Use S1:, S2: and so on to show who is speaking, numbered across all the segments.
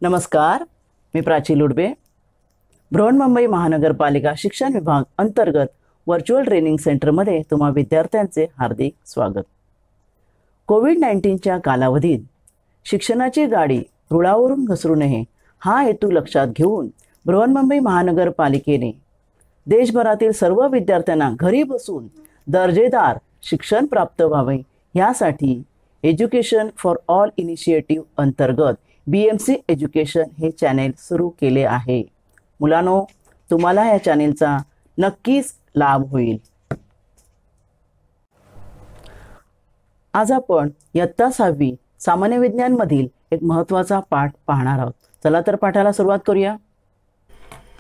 S1: नमस्कार, मी प्राची लुडबे. बृहन्मुंबई महानगरपालिका शिक्षण विभाग अंतर्गत व्हर्च्युअल ट्रेनिंग सेंटरमध्ये तुम्हा विद्यार्थ्यांचे हार्दिक स्वागत. कोविड-19च्या कालावधीत शिक्षणाची गाडी रुळावरून घसरू नये हा हेतू लक्षात घेऊन बृहन्मुंबई महानगरपालिकेने देशभरातील सर्व विद्यार्थ्यांना घरी बसून दर्जेदार शिक्षण प्राप्त व्हावे यासाठी एज्युकेशन फॉर ऑल इनिशिएटिव्ह अंतर्गत BMC एज्युकेशन हे चॅनेल सुरू केले आहे. मुलांनो, तुम्हाला या चॅनेलचा नक्कीच लाभ होईल. आज आपण इयत्ता 6वी सामान्य विज्ञानमधील एक महत्त्वाचा पाठ पाहणार आहोत. चला तर पाठाला सुरुवात करूया.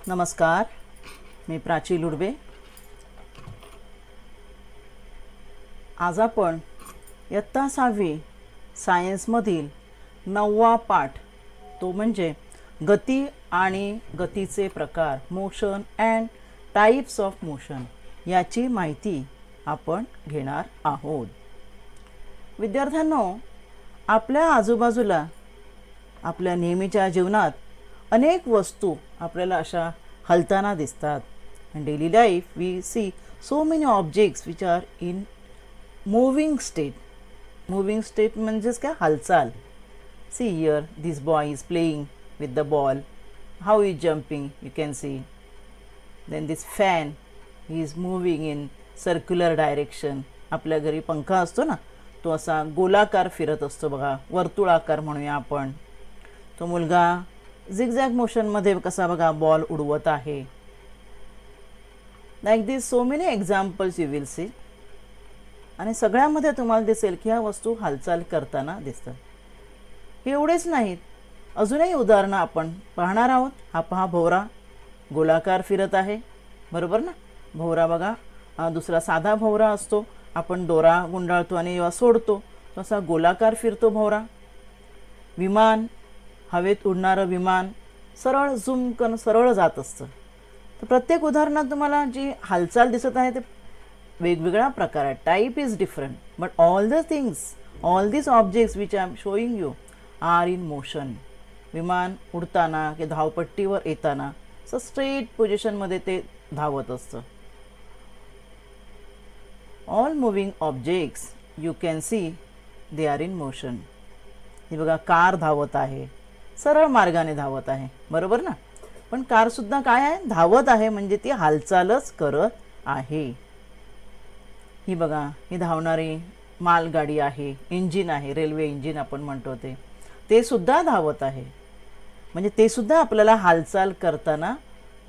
S1: नमस्कार, मी प्राची लुडबे. आज आपण इयत्ता 6वी सायन्समधील 9वा पाठ, तो म्हणजे गती आणि गतीचे प्रकार, motion and types of motion, याची माहिती आपण घेणार आहोत. विद्यार्थ्यांनो, आपल्या आजूबाजूला आपल्या नेहमीच्या जीवनात अनेक वस्तू आपल्याला अशा हलताना दिसतात. In daily life we see so many objects which are in moving state. Moving state म्हणजेच काय, हालचाल. See here, this boy is playing with the ball. How he is jumping, you can see. Then this fan, he is moving in circular direction. आपल्या घरी पंखा असतो ना, तो असा गोलाकार फिरत असतो बघा, वर्तुळाकार म्हणूया आपण. तो मुलगा झिगझॅग मोशनमध्ये कसा बघा बॉल उडवत आहे. Like this so many examples you will see. आणि सगळ्यामध्ये तुम्हाला दिसेल की ह्या वस्तू हालचाल करताना दिसतात. एवढेच नाहीत, अजूनही उदाहरणं आपण पाहणार आहोत. हा पहा, भोवरा गोलाकार फिरत आहे, बरोबर ना. भोवरा बघा, दुसरा साधा भोवरा असतो, आपण दोरा गुंडाळतो आणि जेव्हा सोडतो तसा गोलाकार फिरतो भोवरा. विमान, हवेत उडणारं विमान सरळ झूम करून सरळ जात असतं. तर प्रत्येक उदाहरणात तुम्हाला जी हालचाल दिसत आहे ते वेगवेगळ्या प्रकार आहेत. Type is different, but all the things, all this objects which I am showing you are in motion. विमान उडताना की धावपट्टीवर येताना असं स्ट्रेट पोझिशनमध्ये ते धावत असतं. All moving objects you can see they are in motion. हे बघा, कार धावत आहे, सरळ मार्गाने धावत आहे, बरोबर ना. पण कारसुद्धा काय आहे, धावत आहे, म्हणजे ती हालचालच करत आहे. ही बघा, ही धावणारी मालगाडी आहे, इंजिन आहे, रेल्वे इंजिन आपण म्हणतो ते सुद्धा धावत आहे. म्हणजे ते सुद्धा आपल्याला हालचाल करताना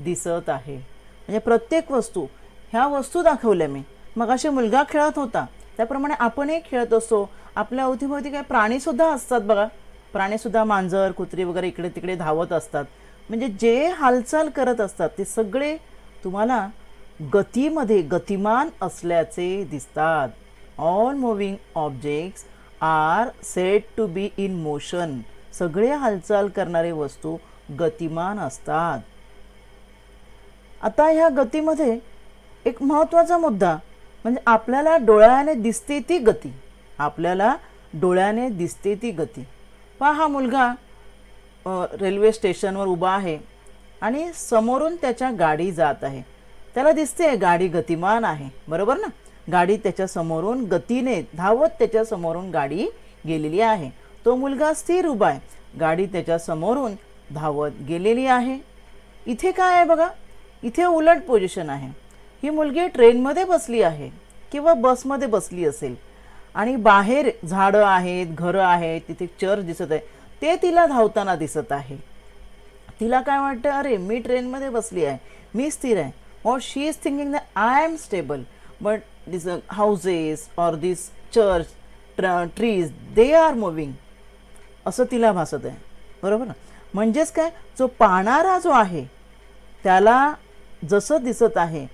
S1: दिसत आहे. म्हणजे प्रत्येक वस्तू, ह्या वस्तू दाखवल्या मी. मग असे मुलगा खेळत होता त्याप्रमाणे आपणही खेळत असतो. आपल्या अवतीभोवती काही प्राणीसुद्धा असतात बघा. प्राणीसुद्धा, मांजर, कुत्री वगैरे इकडे तिकडे धावत असतात. म्हणजे जे हालचाल करत असतात ते सगळे तुम्हाला गतीमध्ये गतिमान असल्याचे दिसतात. All moving objects are said to be in motion. सगळे हालचाल करणारे वस्तू गतिमान असतात. आता ह्या गतीमध्ये एक महत्त्वाचा मुद्दा म्हणजे आपल्याला डोळ्याने दिसते ती गती. आपल्याला डोळ्याने दिसते ती गती. पहा, हा मुलगा रेल्वे स्टेशनवर उभा आहे आणि समोरून त्याच्या गाडी जात आहे. त्याला दिसते गाडी गतिमान आहे, बरोबर ना. गाडी त्याच्या समोरून गतीने धावत त्याच्या समोरून गाडी गेलेली आहे. तो मुलगा स्थिर उभा आहे, गाडी त्याच्या समोरून धावत गेलेली आहे. इथे काय आहे बघा, इथे उलट पोझिशन आहे. ही मुलगी ट्रेनमध्ये बसली आहे किंवा बसमध्ये बसली असेल आणि बाहेर झाडं आहेत, घरं आहेत, तिथे चर्च दिसत आहे, ते तिला धावताना दिसत आहे. तिला काय वाटतं, अरे मी ट्रेनमध्ये बसली आहे, मी स्थिर आहे. और she is thinking that I am stable, but this houses और this church, trees, they are moving, असं तिला भासत आहे, बरोबर ना. म्हणजेच काय, जो पाहणारा जो आहे त्याला जसं दिसत आहे,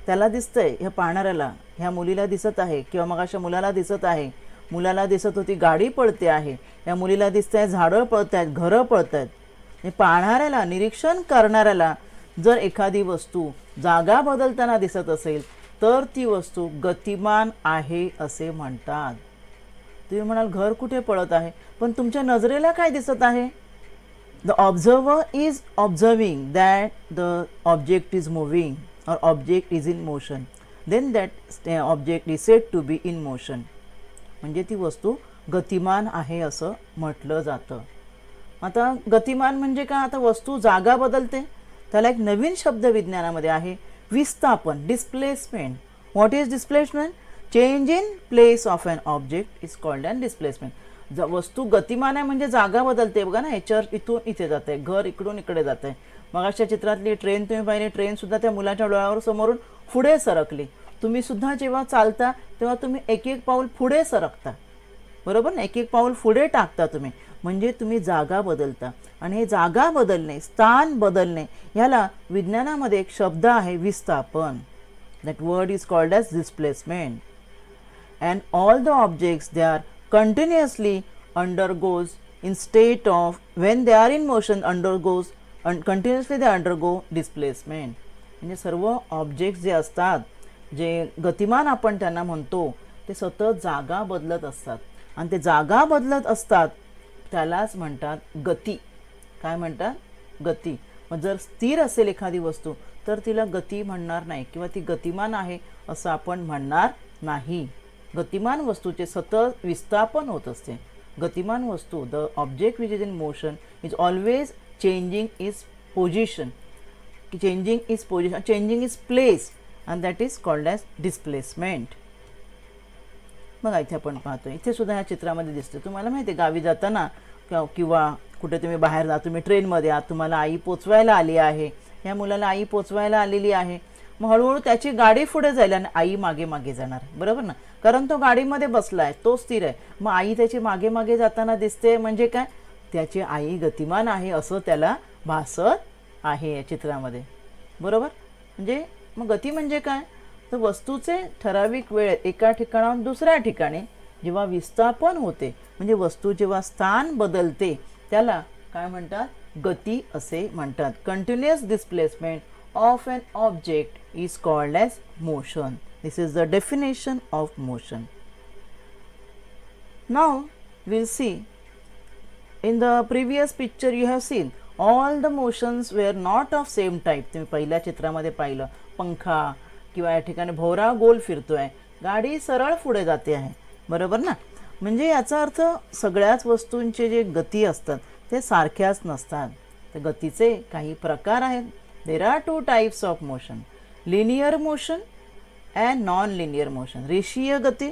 S1: त्याला दिसतंय, ह्या पाहणाऱ्याला, ह्या मुलीला दिसत आहे किंवा मग अशा मुलाला दिसत आहे. मुलाला दिसत होती गाडी पळते आहे, या मुलीला दिसतंय झाडं पळत आहेत, घरं पळत आहेत. पाहणाऱ्याला, निरीक्षण करणाऱ्याला जर एखादी वस्तू जागा बदलताना दिसत असेल तर ती वस्तू गतिमान आहे असे म्हणतात. तुम्ही म्हणाल घर कुठे पळत आहे, पण तुमच्या नजरेला काय दिसत आहे? The observer is observing that the object is moving or object is in motion, then that object is said to be in motion. म्हणजे ती वस्तू गतिमान आहे असं म्हटलं जातं. आता गतिमान म्हणजे काय, आता वस्तू जागा बदलते, त्याला एक नवीन शब्द विज्ञानामध्ये आहे, विस्थापन, displacement. What is displacement? Change in place of an object is called an displacement. वस्तू गतिमान आहे म्हणजे जागा बदलते. बघा ना, ह्याच्यावर इथून इथे जात आहे, घर इकडून इकडे जात आहे. मग अशा चित्रातली ट्रेन तुम्ही पाहिली, ट्रेन सुद्धा त्या मुलाच्या डोळ्यावर समोरून पुढे सरकली. तुम्ही सुद्धा जेव्हा चालता तेव्हा तुम्ही एक एक पाऊल पुढे सरकता, बरोबर ना, एक एक पाऊल पुढे टाकता तुम्ही, म्हणजे तुम्ही जागा बदलता. आणि हे जागा बदलणे, स्थान बदलणे, ह्याला विज्ञानामध्ये एक शब्द आहे, विस्थापन. That word is called as displacement. And all the objects they are continuously undergoes in state of when they are in motion undergoes continuously they undergo displacement. म्हणजे सर्व ऑब्जेक्ट्स जे असतात, जे गतिमान आपण त्यांना म्हणतो, ते सतत जागा बदलत असतात. आणि ते जागा बदलत असतात त्यालाच म्हणतात गती. काय म्हणतात? गती. मग जर स्थिर असेल एखादी वस्तू तर तिला गती म्हणणार नाही किंवा ती गतिमान आहे असं आपण म्हणणार नाही. गतिमान वस्तूचे सतत विस्थापन होत असते. गतिमान वस्तू, the object which is in motion is always changing is position, changing is place, and that is called as displacement. मग इथे आपण पाहतो, इथे सुद्धा ह्या चित्रामध्ये दिसते. तुम्हाला माहिती आहे, गावी जाताना किंवा कुठे तुम्ही बाहेर जा, तुम्ही ट्रेनमध्ये आहात, तुम्हाला आई पोचवायला आली आहे, ह्या मुलाला आई पोचवायला आलेली आहे. मग हळूहळू त्याची गाडी पुढे जाईल आणि आई मागे मागे जाणार, बरोबर ना, कारण तो गाडीमध्ये बसला आहे, तो स्थिर आहे. मग आई त्याची मागे मागे जाताना दिसते, म्हणजे काय, त्याची आई गतिमान आहे असं त्याला भासत आहे या चित्रामध्ये, बरोबर. म्हणजे मग गती म्हणजे काय, तर वस्तूचे ठराविक वेळेत एका ठिकाणाहून दुसऱ्या ठिकाणी जेव्हा विस्थापन होते, म्हणजे वस्तू जेव्हा स्थान बदलते, त्याला काय म्हणतात, गती असे म्हणतात. Continuous displacement of an object is called as motion. This is the definition of motion. Now we'll see, in the previous picture you have seen all the motions were not of same type. तुम्ही पहिल्या चित्रामध्ये पाहिलं, पंखा किंवा या ठिकाणी भोवरा गोल फिरतोय, गाडी सरळ पुढे जाते आहे, बरोबर ना. म्हणजे याचा अर्थ सगळ्याच वस्तूंचे जे गती असतात ते सारख्याच नसतात. तर गतीचे काही प्रकार आहेत. There are two types of motion, linear motion and non-linear motion. रेषीय गती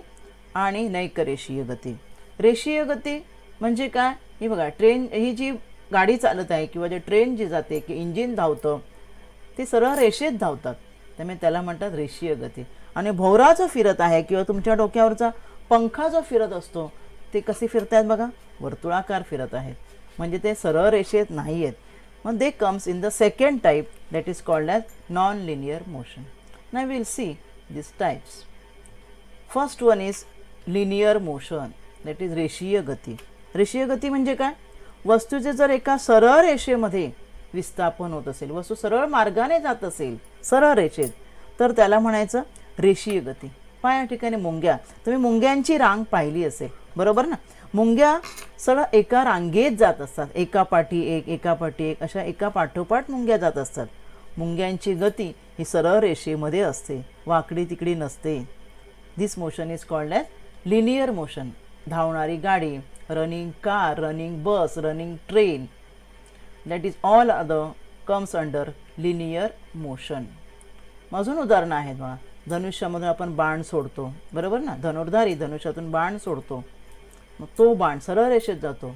S1: आणि नैकरेषीय गती. रेषीय गती म्हणजे काय, ही बघा, ट्रेन ही जी गाडी चालत आहे किंवा जे ट्रेन जी जाते की इंजिन धावतं, ते सरळ रेषेत धावतात, त्यामुळे त्याला म्हणतात रेषीय गती. आणि भोवरा जो फिरत आहे किंवा तुमच्या डोक्यावरचा पंखा जो फिरत असतो, ते कसे फिरत आहेत बघा, वर्तुळाकार फिरत आहेत, म्हणजे ते सरळ रेषेत नाही आहेत. Well, they comes in the second type, that is called as non-linear motion. Now we will see these types. First one is linear motion, that is रेषीय गती. रेषीय गती म्हणजे काय, वस्तूचे जर एका सरळ रेषेमध्ये विस्थापन होत असेल, वस्तू सरळ मार्गाने जात असेल सरळ रेषेत, तर त्याला म्हणायचं रेषीय गती. पहा या ठिकाणी मुंग्या, तुम्ही मुंग्यांची रांग पाहिली असेल, बरोबर ना. मुंग्या सरळ एका रांगेत जात असतात, एकापाठी एक एकापाठी एक, अशा एका पाठोपाठ मुंग्या जात असतात. मुंग्यांची गती ही सरळ रेषेमध्ये असते, वाकडी तिकडी नसते. This motion is called as linear motion. धावणारी गाडी, running car, running bus, running train, that is all other comes under linear motion. अजून उदाहरणं आहेत बघा, धनुष्यामधून आपण बाण सोडतो, बरोबर ना, धनुर्धारी धनुष्यातून बाण सोडतो, मग तो बाण सरळ रेषेत जातो.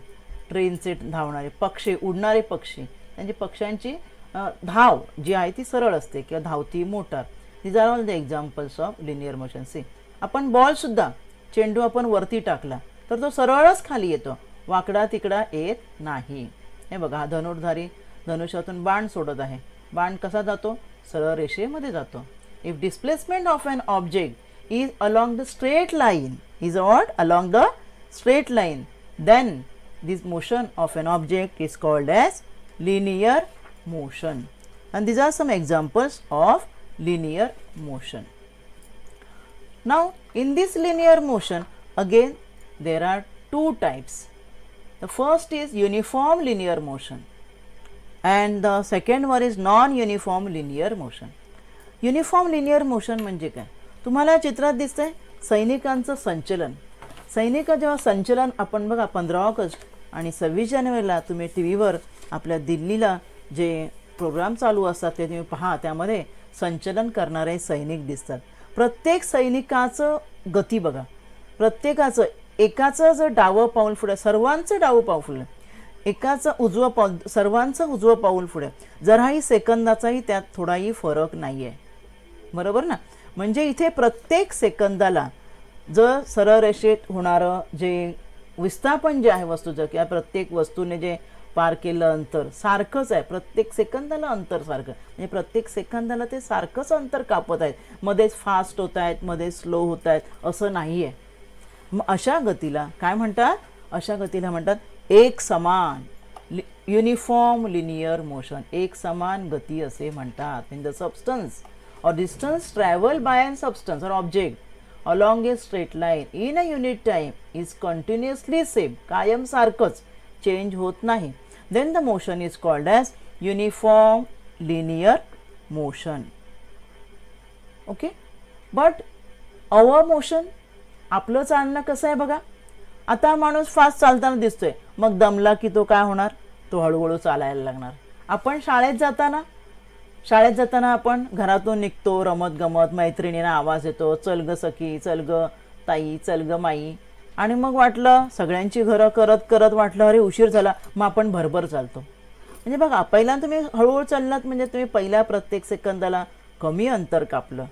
S1: ट्रेनचे धावणारे पक्षी, उडणारे पक्षी, त्यांची पक्ष्यांची धाव जी आहे ती सरळ असते किंवा धावती motor. These are all the examples of linear motion. See, आपण बॉलसुद्धा, चेंडू आपण वरती टाकला तर तो सरळच खाली येतो, वाकडा तिकडा येत नाही. हे बघा, हा धनुर्धारी धनुष्यातून बाण सोडत आहे, बाण कसा जातो, सरळ रेषेमध्ये जातो. If displacement of an object is along the straight line, is what, along the straight line, then this motion of an object is called as linear motion. And these are some examples of linear motion. Now in this linear motion again there are two types. The first is uniform linear motion. And the second one is non uniform linear motion. Uniform linear motion म्हणजे काय? तुम्हाला चित्रात दिसतंय सैनिकांचं संचलन. सैनिक जेव्हा संचलन आपण बघा 15 ऑगस्ट आणि 26 जानेवारीला तुम्ही टी व्हीवर आपल्या दिल्लीला जे प्रोग्राम चालू असतात ते तुम्ही पहा, त्यामध्ये संचलन करणारे सैनिक दिसतात. प्रत्येक सैनिकाचं गती बघा, प्रत्येकाचं एकाचं जर डावं पाऊल पुढे, सर्वांचं डावं पाऊल पुढे, एकाचं उजवं पाऊल, सर्वांचं उजवं पाऊल पुढे, जराही सेकंदाचाही त्यात थोडाही फरक नाही आहे, बरोबर ना. म्हणजे इथे प्रत्येक सेकंदाला जर सरळ रेषेत होणारं जे विस्थापन जे आहे वस्तूचं किंवा प्रत्येक वस्तूने जे पार केलं अंतर सारखंच आहे, प्रत्येक सेकंदाला अंतर सारखं, म्हणजे प्रत्येक सेकंदाला ते सारखंच अंतर कापत आहेत, मध्येच फास्ट होत आहेत, मध्येच स्लो होत आहेत, असं नाही आहे. मग अशा गतीला काय म्हणतात? अशा गतीला म्हणतात एक समान युनिफॉर्म लिनियर मोशन. एक समान गती असे म्हणतात. In the substance or distance traveled by an substance or object along a straight line in a unit time is continuously same, कायम सारखंच, चेंज होत नाही, then the motion is called as uniform linear motion. okay, but our motion, आपलं चालणं कसं आहे बघा. आता माणूस फास्ट चालताना दिसतोय, मग दमला की तो काय होणार? तो हळूहळू चालायला लागणार. आपण शाळेत जाताना आपण घरातून निघतो, रमत गमत, मैत्रिणींना आवाज येतो, चल ग सखी, चल ग ताई, चल ग माई, आणि मग वाटलं सगळ्यांची घरं करत करत वाटलं अरे उशीर झाला, मग आपण भरभर चालतो. म्हणजे बघा, पहिला तुम्ही हळूहळू चाललात म्हणजे तुम्ही पहिल्या प्रत्येक सेकंदाला कमी अंतर कापलं,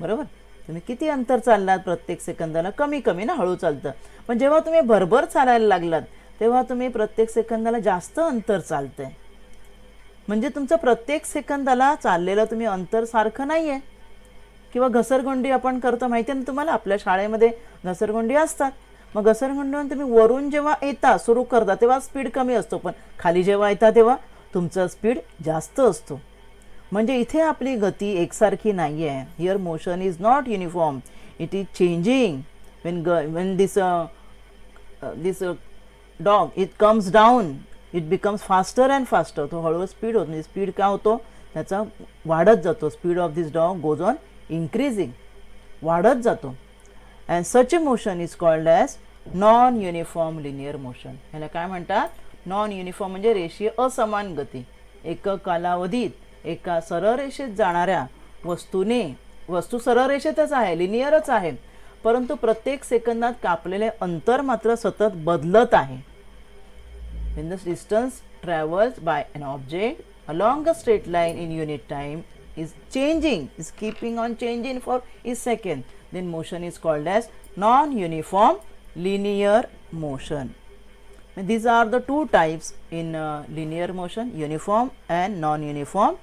S1: बरोबर. तुम्ही किती अंतर चाललात प्रत्येक सेकंदाला? कमी कमी ना, हळू चालतं. पण जेव्हा तुम्ही भरभर चालायला लागलात तेव्हा तुम्ही प्रत्येक सेकंदाला जास्त अंतर चालतंय. म्हणजे तुमचं प्रत्येक सेकंदाला चाललेलं तुम्ही अंतर सारखं नाही आहे. किंवा घसरगुंडी आपण करतो, माहिती आहे ना तुम्हाला, आपल्या शाळेमध्ये घसरगुंडी असतात. मग घसरगुंडीवरून तुम्ही वरून जेव्हा येता सुरू करता तेव्हा स्पीड कमी असतो, पण खाली जेव्हा येता तेव्हा तुमचा स्पीड जास्त असतो. म्हणजे इथे आपली गती एकसारखी नाही आहे. Here motion is not uniform, it is changing. when this dog it comes down, it becomes faster and faster. तो हळूहळू स्पीड होतो, म्हणजे स्पीड काय होतो त्याचा वाढत जातो. Speed of this dog goes on increasing, वाढत जातो. And such a motion is called as non uniform linear motion. ह्याला काय म्हणतात? नॉन युनिफॉर्म म्हणजे रेषीय असमान गती. एका कालावधीत एका सरळ रेषेत जाणाऱ्या वस्तू सरळ रेषेतच आहे, लिनियरच आहे, परंतु प्रत्येक सेकंदात कापलेले अंतर मात्र सतत बदलत आहे. When the distance travels by an object along a straight line in unit time is changing, is keeping on changing for each second, then motion is called as non-uniform linear motion. And these are the two types in linear motion, uniform and non-uniform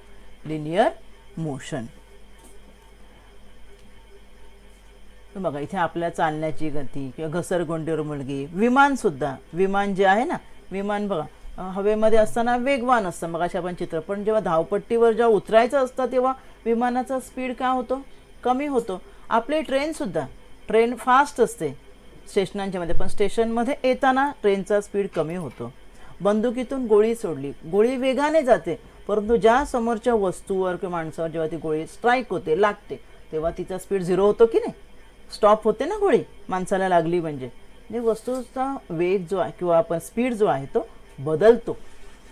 S1: linear motion. बघा, इथे आपल्या चालण्याची गती किंवा घसरगुंडीवर मुलगी, विमान जे आहे ना, विमान बघा हवेमध्ये असताना वेगवान असतं. मग अशा आपण चित्र, पण जेव्हा धावपट्टीवर जेव्हा उतरायचं असतं तेव्हा विमानाचा स्पीड काय होतो? कमी होतो. आपली ट्रेन फास्ट असते स्टेशनांच्या मध्ये, पण स्टेशनमध्ये येताना ट्रेनचा स्पीड कमी होतो. बंदुकीतून गोळी सोडली, गोळी वेगाने जाते, परंतु ज्या समोरच्या वस्तूवर किंवा माणसावर जेव्हा ती गोळी स्ट्राईक होते, लागते, तेव्हा तिचा स्पीड 0 होतो की नाही? स्टॉप होते ना गोळी माणसाला लागली म्हणजे वस्तूचा वेग जो आहे किंवा आपण स्पीड जो आहे तो बदलतो.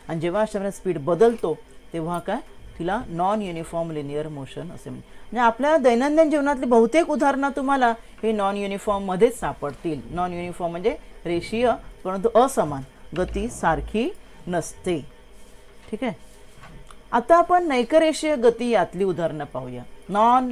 S1: आणि जेव्हा अशा स्पीड बदलतो तेव्हा काय तिला नॉन युनिफॉर्म लिनियर मोशन असे म्हणजे आपल्या दैनंदिन जीवनातली बहुतेक उदाहरणं तुम्हाला हे नॉन युनिफॉर्ममध्येच सापडतील. नॉन युनिफॉर्म म्हणजे रेषीय परंतु असमान, गती सारखी नसते. ठीक आहे. आता आपण नैकरेषीय गती यातली उदाहरणं पाहूया. नॉन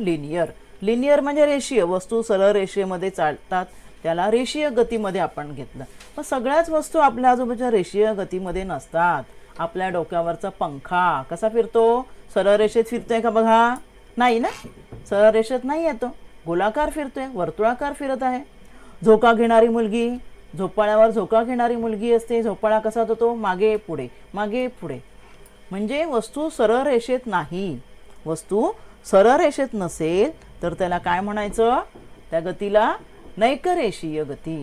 S1: लिनियर म्हणजे रेषीय, वस्तू सरळ रेषेमध्ये चालतात त्याला रेषीय गतीमध्ये आपण घेतलं. पण सगळ्याच वस्तू आपल्या आजूबाजूच्या रेषीय गतीमध्ये नसतात. आपल्या डोक्यावरचा पंखा कसा फिरतो? सरळ रेषेत फिरतोय का बघा? नाही ना, सरळ रेषेत नाही येतो, गोलाकार फिरतोय, वर्तुळाकार फिरत आहे. झोका घेणारी मुलगी, झोपाळ्यावर झोका घेणारी मुलगी असते, झोपाळा कसा होतो? मागे पुढे मागे पुढे. म्हणजे वस्तू सरळ रेषेत नाही. वस्तू सरळ रेषेत नसेल तर त्याला काय म्हणायचं? त्या गतीला नैकरेषीय गती.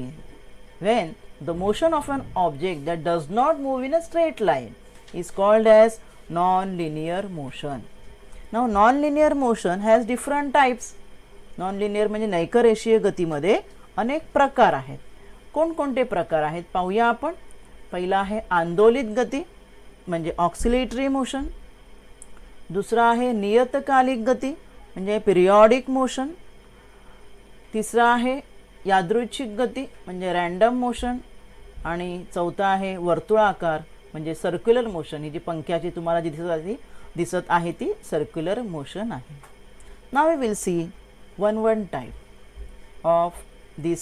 S1: When the motion of an object that does not move in a straight line is called as non-linear motion. Now non-linear motion has different types. Non-linear म्हणजे नैकरेषीय गतीमध्ये अनेक प्रकार आहेत. कोणकोणते प्रकार आहेत पाहूया आपण. पहिला आहे आंदोलित गती म्हणजे ऑक्सिलेटरी मोशन. दुसरा आहे नियतकालिक गती म्हणजे पिरियॉडिक मोशन. तिसरा आहे यादृच्छिक गती म्हणजे रँडम मोशन. आणि चौथा आहे वर्तुळाकार म्हणजे सर्क्युलर मोशन. ही जी पंख्याची तुम्हाला जी दिसत आहे ती सर्क्युलर मोशन आहे. Now we will see one type of this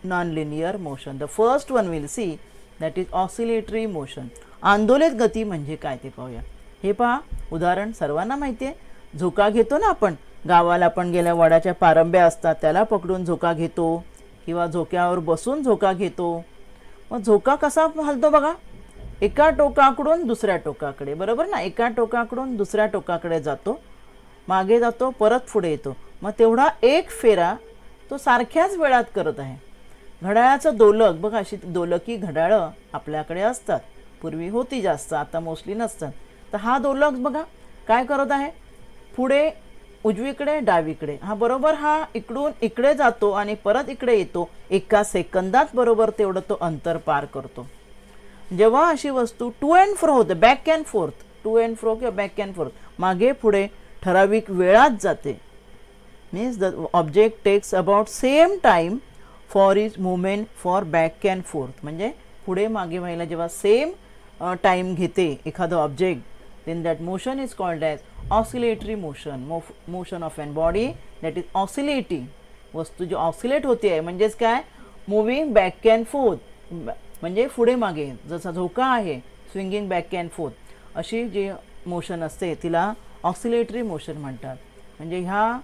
S1: non-linear motion. The first one we'll see that is oscillatory motion. आंदोलित गती म्हणजे काय ते पाहूया. हे पहा उदाहरण सर्वांना माहिती आहे. झोका घेतो ना आपण, गावाला आपण गेल्या वडाच्या पारंब्या असतात त्याला पकडून झोका घेतो किंवा झोक्यावर बसून झोका घेतो. मग झोका कसा हलतो बघा, एका टोकाकडून दुसऱ्या टोकाकडे, बरोबर ना. एका टोकाकडून दुसऱ्या टोकाकडे जातो, मागे जातो, परत पुढे येतो. मग तेवढा एक फेरा तो सारख्याच वेळात करत आहे. घड्याळाचं दोलक बघा, अशी दोलकी घड्याळं आपल्याकडे असतात. पूर्वी होती जास्त, आता मोस्टली नसतात. तर हा दोलक बघा काय करत आहे, पुढे उजवीकडे डावीकडे. हा बरोबर हा इकडून इकडे जातो आणि परत इकडे येतो. एका सेकंदात बरोबर तेवढं तो अंतर पार करतो. जेव्हा अशी वस्तू टू अँड फ्रो होते, back and forth, to and fro किंवा बॅक अँड फोर्थ, मागे पुढे ठराविक वेळात जाते, means the object takes about same time for its movement for back and forth. म्हणजे पुढे मागे व्हायला जेव्हा सेम टाइम घेते एखादं object, then that motion is called as oscillatory motion. Motion of an body that is oscillating. वस्तू जी oscillate होते आहे म्हणजेच काय, मूविंग बॅक अँड फोर्थ म्हणजे पुढे मागे, जसा झोका आहे स्विंगिंग बॅक अँड फोर्थ, अशी जी मोशन असते तिला ऑसिलेटरी मोशन म्हणतात. म्हणजे ह्या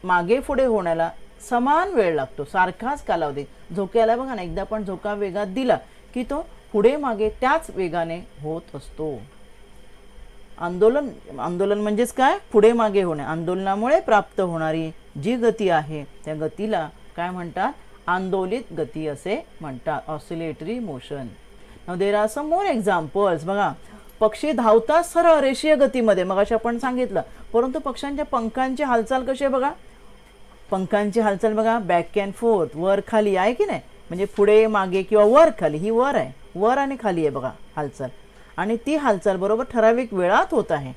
S1: मागे पुढे होण्याला समान वेळ लागतो, सारखाच कालावधी. झोक्याला बघा ना, एकदा पण झोका वेगात दिला की तो पुढे मागे त्याच वेगाने होत असतो. आंदोलन म्हणजेच काय, पुढे मागे होणे. आंदोलनामुळे प्राप्त होणारी जी गती आहे त्या गतीला काय म्हणतात, आंदोलित गती असे म्हणतात, oscillatory motion. Now there are some more examples. बघा, पक्षी धावतात सरळ रेषीय गतीमध्ये, मगाशी आपण सांगितलं, परंतु पक्ष्यांच्या पंखांची हालचाल कशी आहे बघा. पंखांची हालचाल बघा, बॅक अँड फोर्थ, वर खाली आहे की नाही, म्हणजे पुढे मागे किंवा वर खाली. ही वर आहे, वर आणि खाली आहे बघा हालचाल. आणि ती हालचाल बरोबर ठराविक वेळात होत आहे,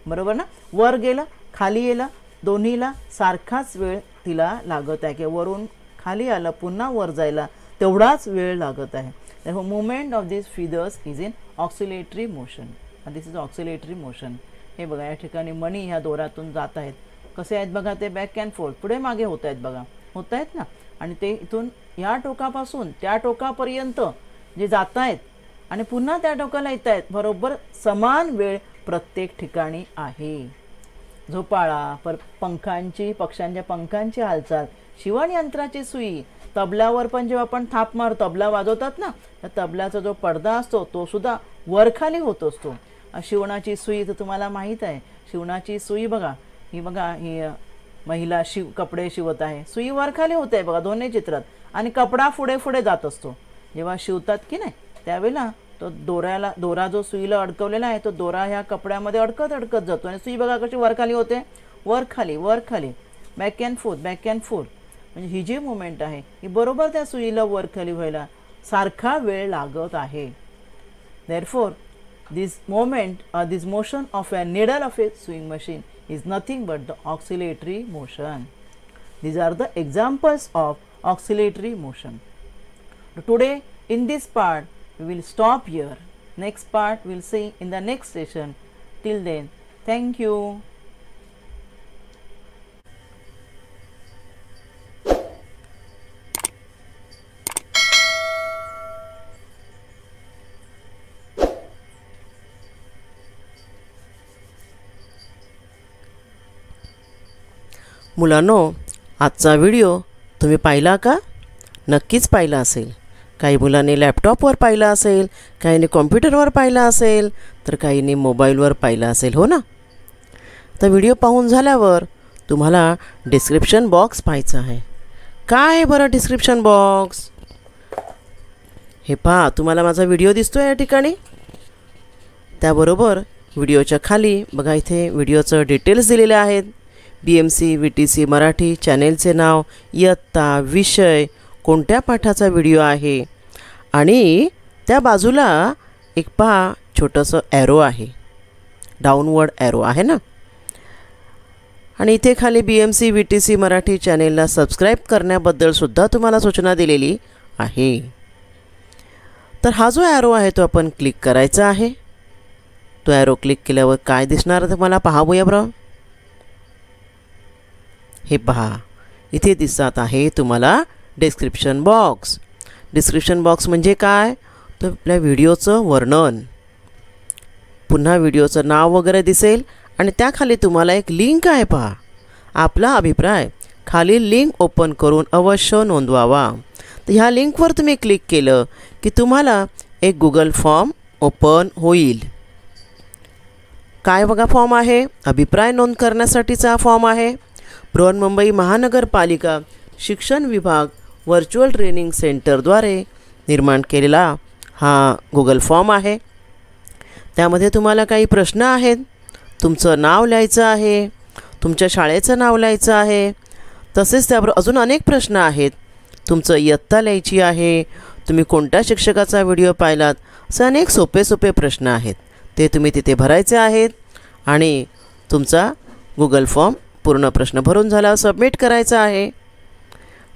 S1: बरोबर ना. वर गेलं खाली गेलं, दोन्हीला सारखाच वेळ तिला लागत आहे, की वरून खाली आलं पुन्हा वर जायला तेवढाच वेळ लागत आहे. Therefore, movement of these feathers is in oscillatory motion. And this is oscillatory motion. हे बघा या ठिकाणी मणी ह्या दोऱ्यातून जात आहेत, कसे आहेत बघा, ते बॅक अँड फोर्थ, पुढे मागे होत आहेत बघा, होत आहेत ना. आणि ते इथून या टोकापासून त्या टोकापर्यंत जे जात आहेत आणि पुन्हा त्या टोकाला येत आहेत, बरोबर समान वेळ प्रत्येक ठिकाणी आहे. झोपाळा, पक्ष्यांच्या पंखांची हालचाल, शिवणयंत्राची सुई, तबल्यावर पण जेव्हा आपण थाप मार तबला वाजवतात ना, त्या तबल्याचा जो पडदा असतो तो सुद्धा वरखाली होत असतो. शिवणाची सुई तर तुम्हाला माहीत आहे, शिवणाची सुई बघा, ही बघा, ही महिला कपडे शिवत आहे, सुई वरखाली होत आहे बघा दोन्ही चित्रात, आणि कपडा पुढे पुढे जात असतो. जेव्हा शिवतात की नाही त्यावेळेला तो दोरा जो सुईला अडकवलेला आहे तो दोरा ह्या कपड्यामध्ये अडकत जातो, आणि सुई बघा कशी वरखाली होते, वरखाली, back and forth, back and forth. म्हणजे ही जी मुवमेंट आहे ही बरोबर त्या सुईला वरखाली व्हायला सारखा वेळ लागत आहे. Therefore, this motion of a needle of a sewing machine is nothing but the oscillatory motion. These are the examples of oscillatory motion. Today in this part we will stop here. Next part we will see in the next session. Till then, thank you.
S2: मुलांनो, आजचा video तुम्ही पाहिला का? नक्कीच पाहिला असेल. काही मुलांनी लॅपटॉपवर पाहिला असेल, काहींनी कॉम्प्युटरवर पाहिला असेल, तर काहींनी मोबाईलवर पाहिला असेल, हो ना. तर व्हिडिओ पाहून झाल्यावर तुम्हाला डिस्क्रिप्शन बॉक्स पाहायचा आहे. काय आहे बरं डिस्क्रिप्शन बॉक्स? हे पहा, तुम्हाला माझा व्हिडिओ दिसतो आहे या ठिकाणी. त्याबरोबर व्हिडिओच्या खाली बघा इथे व्हिडिओचं डिटेल्स दिलेले आहेत. BMC VTC मराठी चॅनेलचे नाव, इयत्ता, विषय, कोणत्या पाठाचा व्हिडिओ आहे आणि त्या बाजूला एक पहा छोटंसं ॲरो आहे, डाऊनवर्ड ॲरो आहे ना. आणि इथे खाली BMC VTC मराठी चॅनेलला सबस्क्राईब करण्याबद्दल सुद्धा तुम्हाला सूचना दिलेली आहे. तर हा जो ॲरो आहे तो आपण क्लिक करायचा आहे. तो ॲरो क्लिक केल्यावर काय दिसणार तुम्हाला पाहावूया बरं. हे पहा इथे दिसत आहे तुम्हाला डिस्क्रिप्शन बॉक्स. डिस्क्रिप्शन बॉक्स म्हणजे काय, तर आपल्या व्हिडिओचं वर्णन, पुन्हा व्हिडिओचं नाव वगैरे दिसेल आणि त्याखाली तुम्हाला एक लिंक आहे पहा, आपला अभिप्राय. खालील लिंक ओपन करून अवश्य नोंदवावा. तर ह्या लिंकवर तुम्ही क्लिक केलं की तुम्हाला एक गुगल फॉर्म ओपन होईल. काय बघा फॉर्म आहे, अभिप्राय नोंद करण्यासाठीचा फॉर्म आहे. बृहन्मुंबई महानगरपालिका शिक्षण विभाग व्हर्च्युअल ट्रेनिंग सेंटरद्वारे निर्माण केलेला हा गुगल फॉर्म आहे. त्यामध्ये तुम्हाला काही प्रश्न आहेत, तुमचं नाव लिहायचं आहे, तुमच्या शाळेचं नाव लिहायचं आहे, तसेच त्याबरोबर अजून अनेक प्रश्न आहेत. तुमचं इयत्ता लिहायची आहे, तुम्ही कोणत्या शिक्षकाचा व्हिडिओ पाहिलात, असे अनेक सोपे सोपे प्रश्न आहेत. ते तुम्ही तिथे भरायचे आहेत आणि तुमचा गुगल फॉर्म पूर्ण प्रश्न भरून झाला सबमिट करायचा आहे.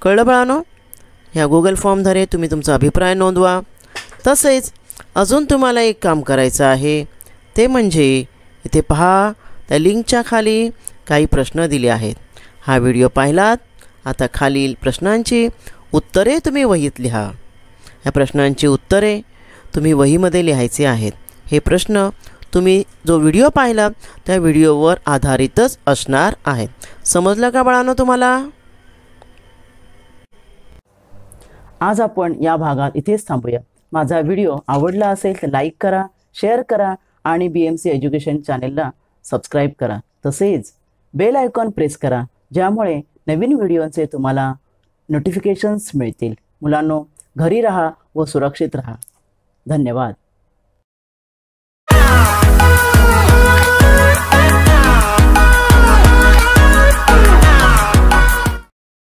S2: कळलं बाळांनो. ह्या गुगल फॉर्मद्वारे तुम्ही तुमचा अभिप्राय नोंदवा. तसेच अजून तुम्हाला एक काम करायचं आहे, ते म्हणजे इथे पहा त्या लिंकच्या खाली काही प्रश्न दिले आहेत. हा व्हिडिओ पाहिलात, आता खालील प्रश्नांची उत्तरे तुम्ही वहीत लिहा. या प्रश्नांची उत्तरे तुम्ही वहीमध्ये लिहायचे आहेत. हे प्रश्न तुम्ही जो व्हिडिओ पाहिला त्या व्हिडिओवर आधारितच असणार आहेत. समजलं का बाळांनो तुम्हाला.
S1: आज आपण या भागात इथेच थांबूया. माझा व्हिडिओ आवडला असेल तर लाईक करा, शेअर करा आणि BMC एज्युकेशन चॅनेलला सबस्क्राईब करा. तसेच बेल आयकॉन प्रेस करा, ज्यामुळे नवीन व्हिडिओचे तुम्हाला नोटिफिकेशन्स मिळतील. मुलांनो, घरी राहा व सुरक्षित राहा. धन्यवाद.